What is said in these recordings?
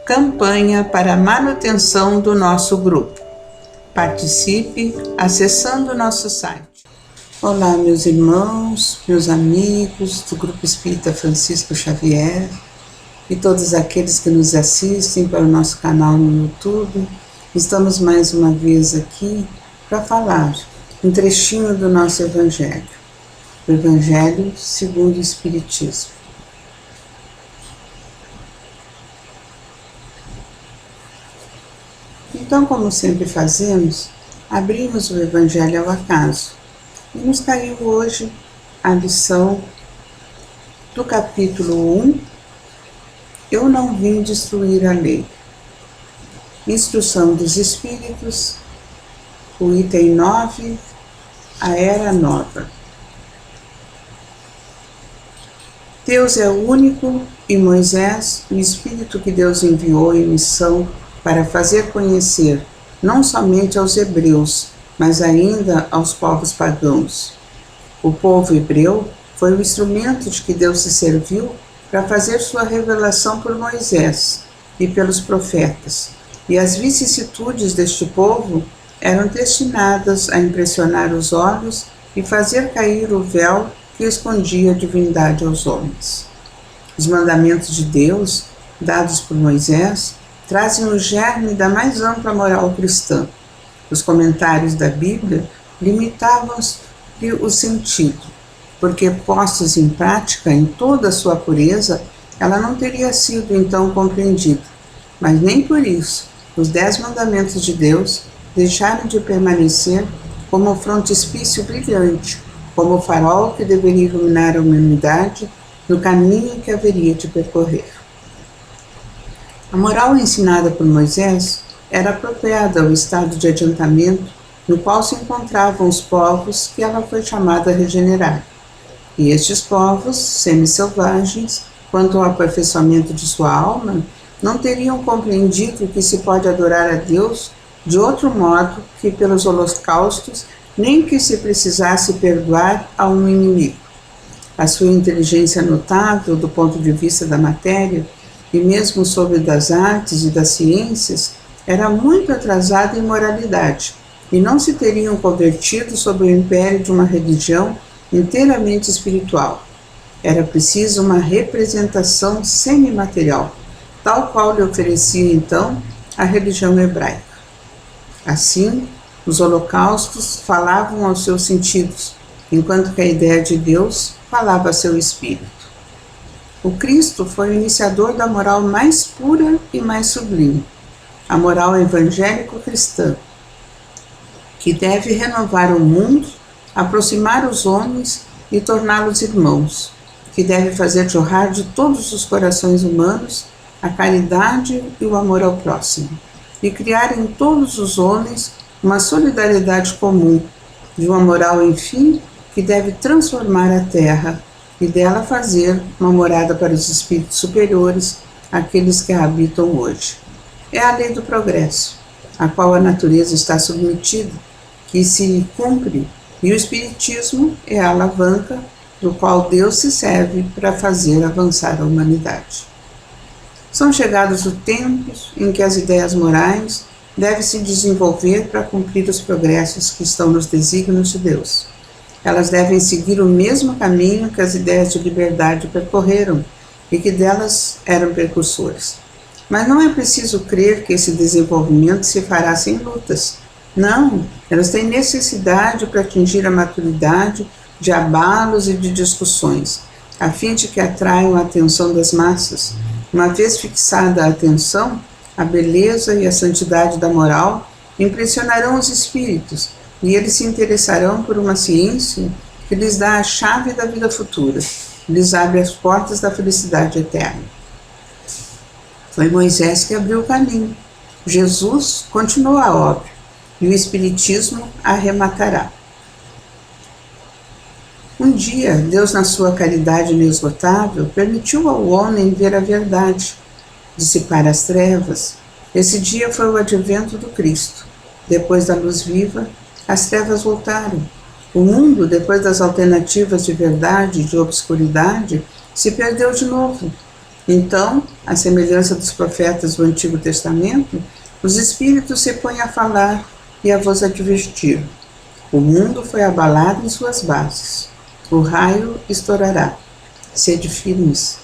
Campanha para a manutenção do nosso grupo. Participe acessando o nosso site. Olá, meus irmãos, meus amigos do Grupo Espírita Francisco Xavier e todos aqueles que nos assistem pelo nosso canal no YouTube. Estamos mais uma vez aqui para falar um trechinho do nosso Evangelho, o Evangelho segundo o Espiritismo. Então, como sempre fazemos, abrimos o Evangelho ao acaso e nos caiu hoje a lição do capítulo 1, Eu não vim destruir a lei. Instrução dos Espíritos, o item 9, a Era Nova. Deus é o único e Moisés, o Espírito que Deus enviou em missão para fazer conhecer não somente aos hebreus, mas ainda aos povos pagãos. O povo hebreu foi o instrumento de que Deus se serviu para fazer sua revelação por Moisés e pelos profetas, e as vicissitudes deste povo eram destinadas a impressionar os olhos e fazer cair o véu que escondia a divindade aos homens. Os mandamentos de Deus, dados por Moisés, trazem o germe da mais ampla moral cristã. Os comentários da Bíblia limitavam-lhe o sentido, porque postos em prática em toda a sua pureza, ela não teria sido então compreendida. Mas nem por isso os 10 mandamentos de Deus deixaram de permanecer como um frontispício brilhante, como o farol que deveria iluminar a humanidade no caminho que haveria de percorrer. A moral ensinada por Moisés era apropriada ao estado de adiantamento no qual se encontravam os povos que ela foi chamada a regenerar. E estes povos, semi-selvagens, quanto ao aperfeiçoamento de sua alma, não teriam compreendido que se pode adorar a Deus de outro modo que pelos holocaustos, nem que se precisasse perdoar a um inimigo. A sua inteligência notável do ponto de vista da matéria, e mesmo sobre das artes e das ciências, era muito atrasada em moralidade, e não se teriam convertido sob o império de uma religião inteiramente espiritual. Era preciso uma representação semimaterial, tal qual lhe oferecia então a religião hebraica. Assim, os holocaustos falavam aos seus sentidos, enquanto que a ideia de Deus falava a seu espírito. O Cristo foi o iniciador da moral mais pura e mais sublime, a moral evangélico-cristã, que deve renovar o mundo, aproximar os homens e torná-los irmãos, que deve fazer jorrar de todos os corações humanos a caridade e o amor ao próximo, e criar em todos os homens uma solidariedade comum, de uma moral, enfim, que deve transformar a terra e dela fazer uma morada para os espíritos superiores, aqueles que a habitam hoje. É a lei do progresso, a qual a natureza está submetida, que se cumpre, e o Espiritismo é a alavanca do qual Deus se serve para fazer avançar a humanidade. São chegados os tempos em que as ideias morais devem se desenvolver para cumprir os progressos que estão nos desígnios de Deus. Elas devem seguir o mesmo caminho que as ideias de liberdade percorreram e que delas eram precursores. Mas não é preciso crer que esse desenvolvimento se fará sem lutas. Não, elas têm necessidade para atingir a maturidade de abalos e de discussões, a fim de que atraiam a atenção das massas. Uma vez fixada a atenção, a beleza e a santidade da moral impressionarão os espíritos, e eles se interessarão por uma ciência que lhes dá a chave da vida futura, lhes abre as portas da felicidade eterna. Foi Moisés que abriu o caminho. Jesus continuou a obra, e o Espiritismo a arrematará. Um dia, Deus, na sua caridade inesgotável, permitiu ao homem ver a verdade, dissipar as trevas. Esse dia foi o advento do Cristo. Depois da luz viva, as trevas voltaram. O mundo, depois das alternativas de verdade e de obscuridade, se perdeu de novo. Então, à semelhança dos profetas do Antigo Testamento, os Espíritos se põem a falar e a vos advertir. O mundo foi abalado em suas bases. O raio estourará. Sede firmes.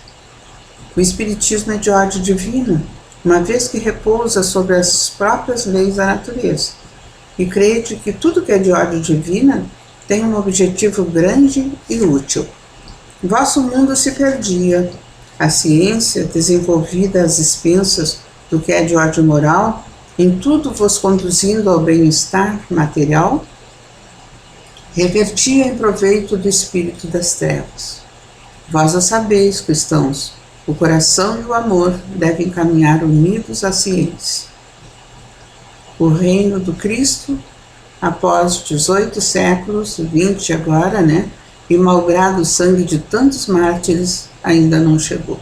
O Espiritismo é de ordem divina, uma vez que repousa sobre as próprias leis da natureza. E crede que tudo que é de ordem divina tem um objetivo grande e útil. Vosso mundo se perdia. A ciência, desenvolvida às expensas do que é de ordem moral, em tudo vos conduzindo ao bem-estar material, revertia em proveito do espírito das trevas. Vós o sabeis, cristãos, o coração e o amor devem caminhar unidos à ciência. O reino do Cristo, após 18 séculos, 20 agora, e malgrado o sangue de tantos mártires, ainda não chegou.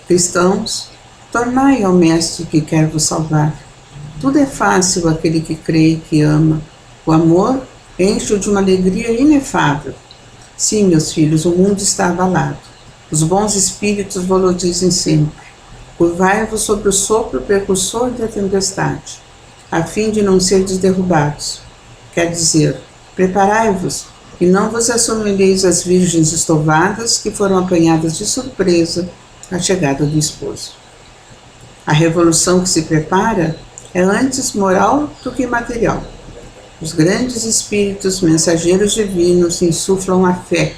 Cristãos, tornai ao Mestre que quer vos salvar. Tudo é fácil àquele que crê e que ama. O amor enche-o de uma alegria inefável. Sim, meus filhos, o mundo está abalado. Os bons espíritos vos dizem sempre. Curvai-vos sobre o sopro precursor da tempestade, a fim de não serdes derrubados. Quer dizer, preparai-vos e não vos assemelheis às virgens estovadas que foram apanhadas de surpresa à chegada do esposo. A revolução que se prepara é antes moral do que material. Os grandes espíritos mensageiros divinos insuflam a fé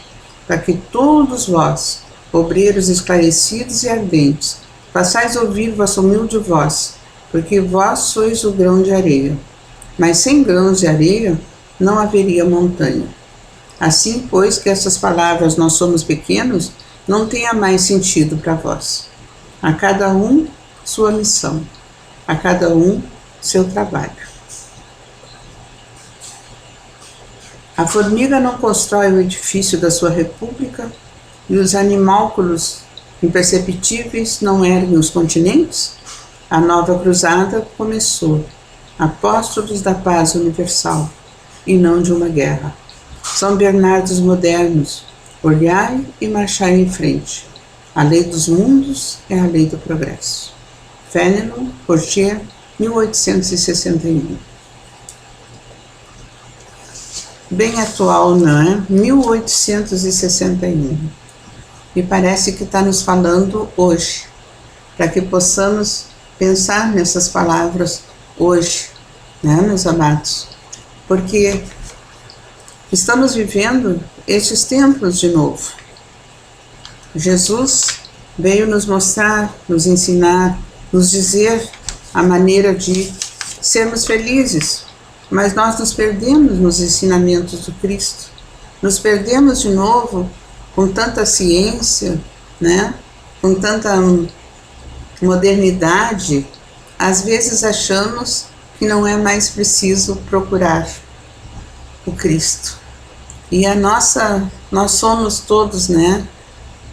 para que todos vós, obreiros esclarecidos e ardentes, façais ouvir vossa humilde voz, porque vós sois o grão de areia. Mas sem grãos de areia não haveria montanha. Assim, pois, que essas palavras nós somos pequenos, não tenha mais sentido para vós. A cada um sua missão, a cada um seu trabalho. A formiga não constrói o edifício da sua república e os animálculos imperceptíveis não erguem os continentes? A nova cruzada começou, apóstolos da paz universal, e não de uma guerra. São Bernardos modernos, olhai e marchai em frente. A lei dos mundos é a lei do progresso. Fénelon, Portier, 1861. Bem atual, não é? 1861. E parece que está nos falando hoje, para que possamos pensar nessas palavras hoje, meus amados? Porque estamos vivendo estes tempos de novo. Jesus veio nos mostrar, nos ensinar, nos dizer a maneira de sermos felizes, mas nós nos perdemos nos ensinamentos do Cristo. Nos perdemos de novo com tanta ciência, com tanta modernidade. Às vezes achamos que não é mais preciso procurar o Cristo. E nós somos todos,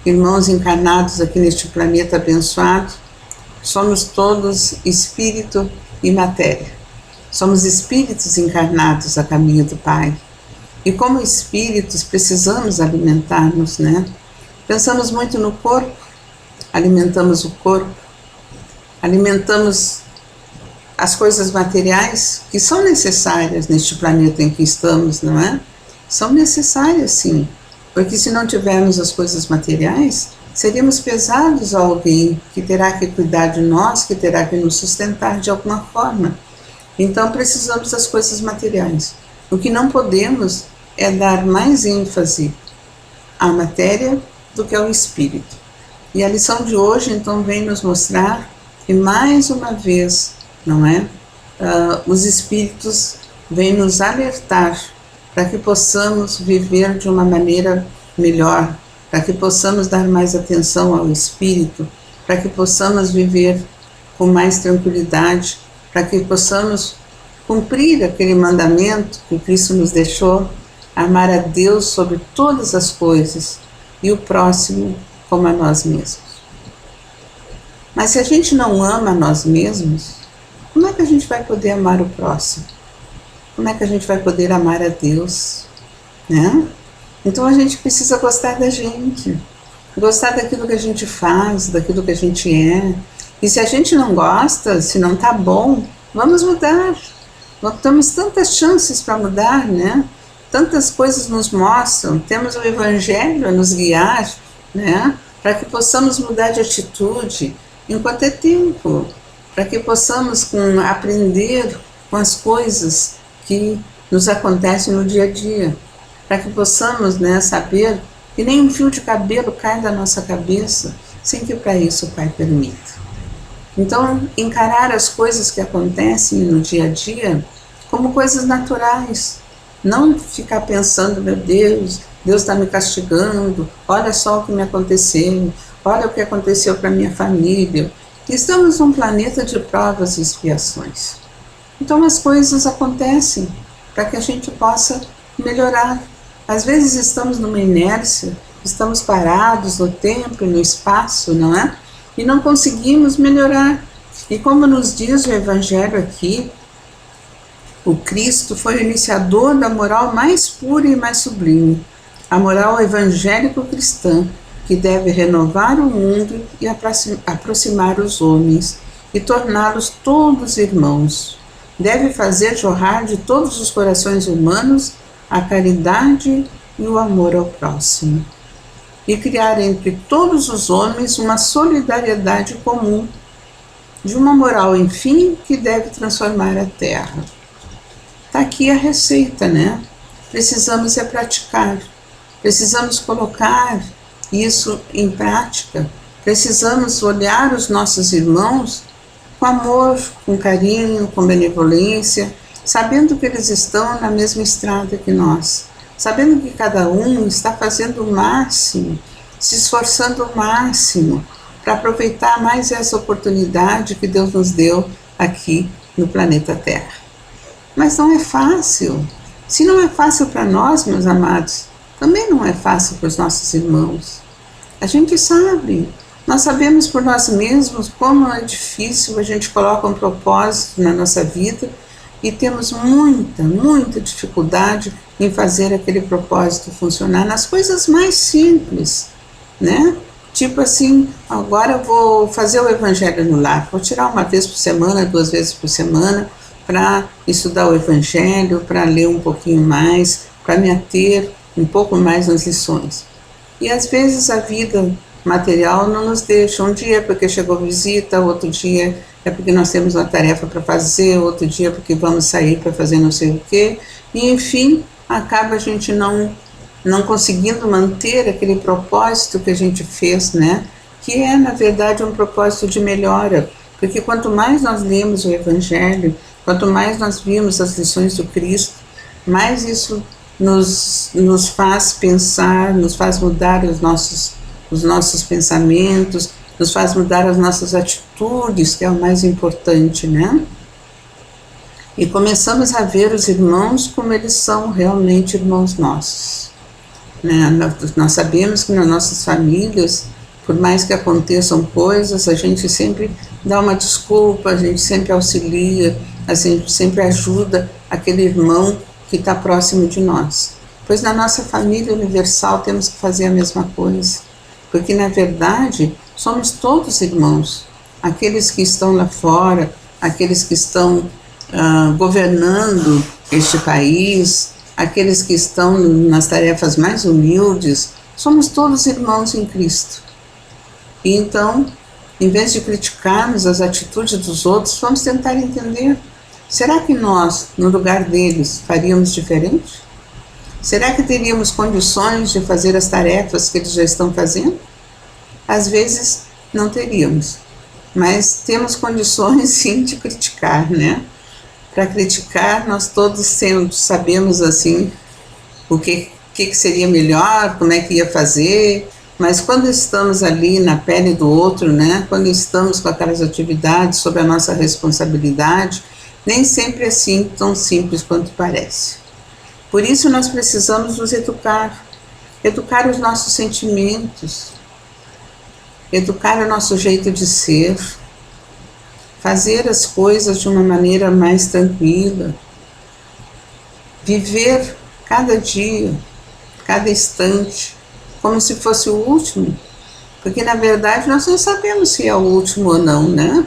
irmãos encarnados aqui neste planeta abençoado, somos todos espírito e matéria. Somos espíritos encarnados a caminho do Pai. E como espíritos precisamos alimentar-nos, Pensamos muito no corpo, alimentamos o corpo, alimentamos as coisas materiais que são necessárias neste planeta em que estamos, não é? São necessárias, sim, porque se não tivermos as coisas materiais, seríamos pesados a alguém que terá que cuidar de nós, que terá que nos sustentar de alguma forma. Então precisamos das coisas materiais. O que não podemos é dar mais ênfase à matéria do que ao espírito. E a lição de hoje então vem nos mostrar que mais uma vez, os espíritos vêm nos alertar para que possamos viver de uma maneira melhor, para que possamos dar mais atenção ao espírito, para que possamos viver com mais tranquilidade, para que possamos cumprir aquele mandamento que Cristo nos deixou, amar a Deus sobre todas as coisas e o próximo como a nós mesmos. Mas se a gente não ama a nós mesmos, como é que a gente vai poder amar o próximo? Como é que a gente vai poder amar a Deus? Então a gente precisa gostar da gente. gostar daquilo que a gente faz, daquilo que a gente é. E se a gente não gosta, se não tá bom, vamos mudar. Nós temos tantas chances para mudar, né? Tantas coisas nos mostram, temos o Evangelho a nos guiar, né? Para que possamos mudar de atitude enquanto é tempo, para que possamos aprender com as coisas que nos acontecem no dia a dia, para que possamos, né, saber que nem um fio de cabelo cai da nossa cabeça sem que para isso o Pai permita. Então, encarar as coisas que acontecem no dia a dia como coisas naturais, não ficar pensando, meu Deus está me castigando, olha só o que me aconteceu, olha o que aconteceu para minha família. Estamos num planeta de provas e expiações. Então as coisas acontecem para que a gente possa melhorar. Às vezes estamos numa inércia, estamos parados no tempo e no espaço, não é? E não conseguimos melhorar. E como nos diz o Evangelho aqui, o Cristo foi o iniciador da moral mais pura e mais sublime, a moral evangélico-cristã, que deve renovar o mundo e aproximar os homens e torná-los todos irmãos. Deve fazer jorrar de todos os corações humanos a caridade e o amor ao próximo, e criar entre todos os homens uma solidariedade comum, de uma moral, enfim, que deve transformar a terra. Está aqui a receita, né? Precisamos praticar, precisamos colocar isso em prática, precisamos olhar os nossos irmãos com amor, com carinho, com benevolência, sabendo que eles estão na mesma estrada que nós, sabendo que cada um está fazendo o máximo, se esforçando o máximo para aproveitar mais essa oportunidade que Deus nos deu aqui no planeta Terra. Mas não é fácil. Se não é fácil para nós, meus amados, também não é fácil para os nossos irmãos. A gente sabe, nós sabemos por nós mesmos como é difícil, a gente coloca um propósito na nossa vida e temos muita dificuldade em fazer aquele propósito funcionar nas coisas mais simples, né? Tipo assim, agora eu vou fazer o Evangelho no lar, vou tirar uma vez por semana, 2 vezes por semana, para estudar o Evangelho, para ler um pouquinho mais, para me ater um pouco mais nas lições. E às vezes a vida material não nos deixa, um dia é porque chegou visita, outro dia é porque nós temos uma tarefa para fazer, outro dia é porque vamos sair para fazer não sei o quê, e enfim, acaba a gente não conseguindo manter aquele propósito que a gente fez, né? Que é, na verdade, um propósito de melhora, porque quanto mais nós lemos o Evangelho, quanto mais nós vimos as lições do Cristo, mais isso nos faz pensar, nos faz mudar os nossos pensamentos, nos faz mudar as nossas atitudes, que é o mais importante, né? E começamos a ver os irmãos como eles são realmente irmãos nossos, né? Nós sabemos que nas nossas famílias, por mais que aconteçam coisas, a gente sempre dá uma desculpa, a gente sempre auxilia, a gente sempre ajuda aquele irmão que está próximo de nós. Pois na nossa família universal temos que fazer a mesma coisa, porque na verdade somos todos irmãos, aqueles que estão lá fora, aqueles que estão governando este país, aqueles que estão nas tarefas mais humildes, somos todos irmãos em Cristo. E então, em vez de criticarmos as atitudes dos outros, vamos tentar entender, será que nós, no lugar deles, faríamos diferente? Será que teríamos condições de fazer as tarefas que eles já estão fazendo? Às vezes não teríamos, mas temos condições sim de criticar, né? Para criticar, nós todos sabemos assim o que seria melhor, como é que ia fazer, mas quando estamos ali na pele do outro, né? Quando estamos com aquelas atividades sob a nossa responsabilidade, nem sempre é assim tão simples quanto parece. Por isso nós precisamos nos educar os nossos sentimentos, educar o nosso jeito de ser, fazer as coisas de uma maneira mais tranquila, viver cada dia, cada instante, como se fosse o último, Porque na verdade nós não sabemos se é o último ou não, né?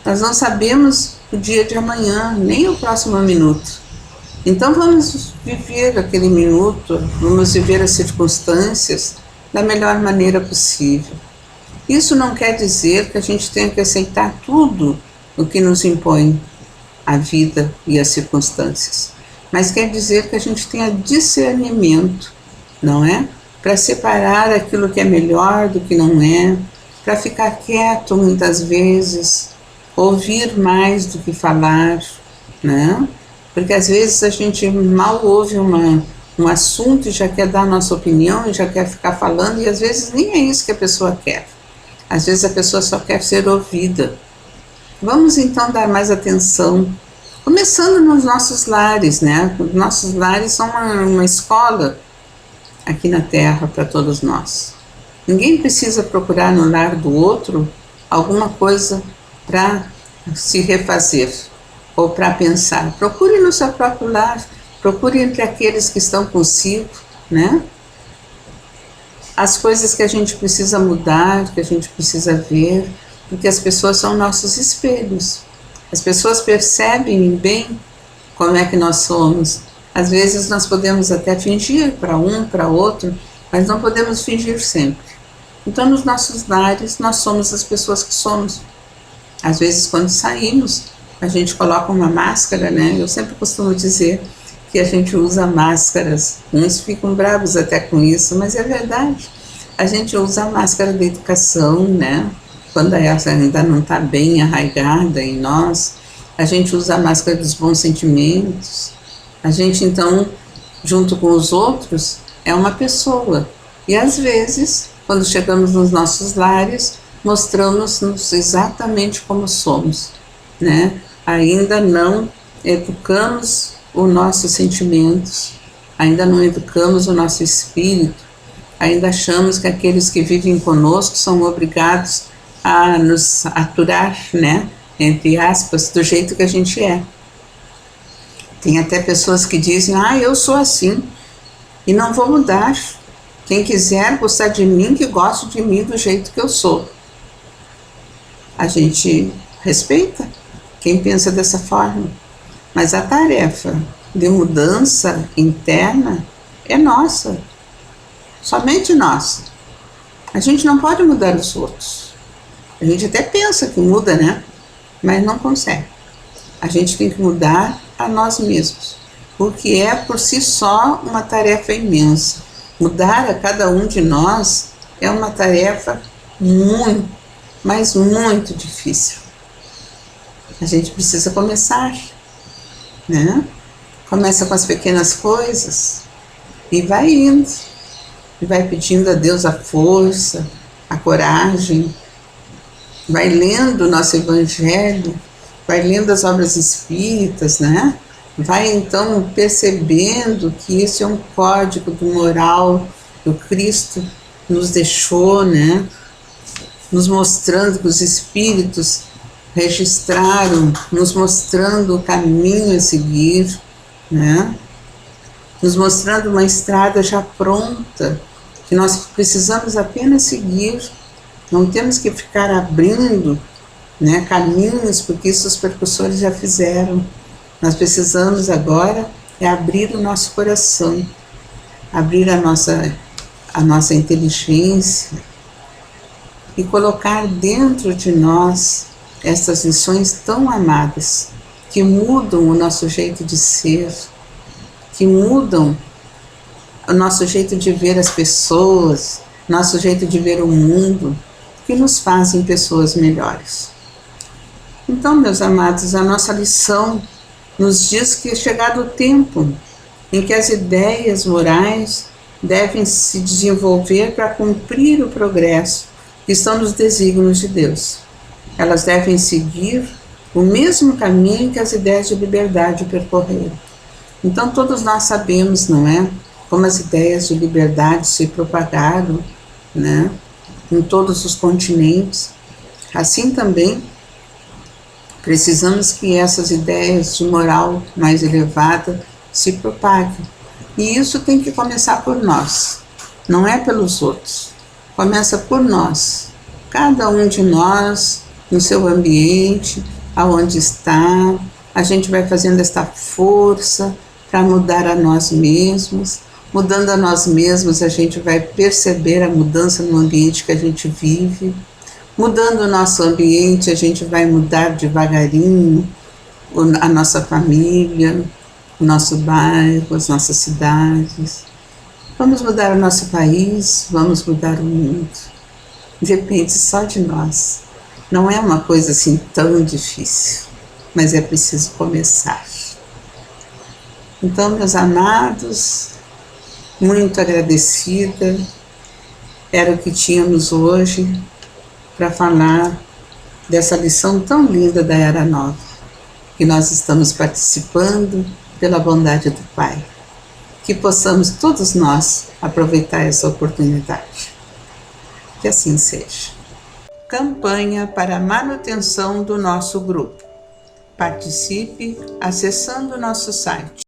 Nós não sabemos o dia de amanhã, nem o próximo minuto. Então vamos viver aquele minuto, vamos viver as circunstâncias da melhor maneira possível. Isso não quer dizer que a gente tenha que aceitar tudo o que nos impõe a vida e as circunstâncias, mas quer dizer que a gente tenha discernimento, não é? Para separar aquilo que é melhor do que não é, para ficar quieto muitas vezes, ouvir mais do que falar, né? Porque às vezes a gente mal ouve um assunto e já quer dar a nossa opinião e já quer ficar falando, e às vezes nem é isso que a pessoa quer. Às vezes a pessoa só quer ser ouvida. Vamos então dar mais atenção, começando nos nossos lares, né? Os nossos lares são uma escola aqui na Terra para todos nós. Ninguém precisa procurar no lar do outro alguma coisa para se refazer ou para pensar. Procure no seu próprio lar, procure entre aqueles que estão consigo, né? As coisas que a gente precisa mudar, que a gente precisa ver, porque as pessoas são nossos espelhos. As pessoas percebem bem como é que nós somos. Às vezes nós podemos até fingir para um, para outro, mas não podemos fingir sempre. Então nos nossos lares nós somos as pessoas que somos. Às vezes quando saímos, a gente coloca uma máscara, né? Eu sempre costumo dizer que a gente usa máscaras. Uns ficam bravos até com isso, mas é verdade. A gente usa a máscara da educação, né? Quando essa ainda não está bem arraigada em nós, a gente usa a máscara dos bons sentimentos. A gente, então, junto com os outros, é uma pessoa. E às vezes, quando chegamos nos nossos lares, mostramos-nos exatamente como somos, né? Ainda não educamos os nossos sentimentos, ainda não educamos o nosso espírito, ainda achamos que aqueles que vivem conosco são obrigados a nos aturar, né? Entre aspas, do jeito que a gente é. Tem até pessoas que dizem, eu sou assim e não vou mudar. Quem quiser gostar de mim, que goste de mim do jeito que eu sou. A gente respeita quem pensa dessa forma, mas a tarefa de mudança interna é nossa, somente nossa. A gente não pode mudar os outros. A gente até pensa que muda, né? Mas não consegue. A gente tem que mudar a nós mesmos, o que é por si só uma tarefa imensa. Mudar a cada um de nós é uma tarefa muito, mas muito difícil. A gente precisa começar, né? Começa com as pequenas coisas e vai indo, e vai pedindo a Deus a força, a coragem, vai lendo o nosso Evangelho, vai lendo as obras espíritas, né? Vai então percebendo que esse é um código do moral que o Cristo nos deixou, né? Nos mostrando que os espíritos registraram, nos mostrando o caminho a seguir, né? Nos mostrando uma estrada já pronta, que nós precisamos apenas seguir, não temos que ficar abrindo, né, caminhos, porque isso os percussores já fizeram. Nós precisamos agora abrir o nosso coração, abrir a nossa inteligência e colocar dentro de nós essas lições tão amadas, que mudam o nosso jeito de ser, que mudam o nosso jeito de ver as pessoas, nosso jeito de ver o mundo, que nos fazem pessoas melhores. Então, meus amados, a nossa lição nos diz que é chegado o tempo em que as ideias morais devem se desenvolver para cumprir o progresso que estão nos desígnios de Deus. Elas devem seguir o mesmo caminho que as ideias de liberdade percorreram. Então todos nós sabemos, não é? Como as ideias de liberdade se propagaram, né? Em todos os continentes. Assim também precisamos que essas ideias de moral mais elevada se propaguem. E isso tem que começar por nós, não é pelos outros. Começa por nós, cada um de nós, no seu ambiente, aonde está. A gente vai fazendo esta força para mudar a nós mesmos. Mudando a nós mesmos, a gente vai perceber a mudança no ambiente que a gente vive. Mudando o nosso ambiente, a gente vai mudar devagarinho a nossa família, o nosso bairro, as nossas cidades. Vamos mudar o nosso país, vamos mudar o mundo. Depende só de nós. Não é uma coisa assim tão difícil, mas é preciso começar. Então, meus amados, muito agradecida. Era o que tínhamos hoje para falar dessa lição tão linda da Era Nova, que nós estamos participando pela bondade do Pai. Que possamos todos nós aproveitar essa oportunidade. Que assim seja. Campanha para a manutenção do nosso grupo. Participe acessando o nosso site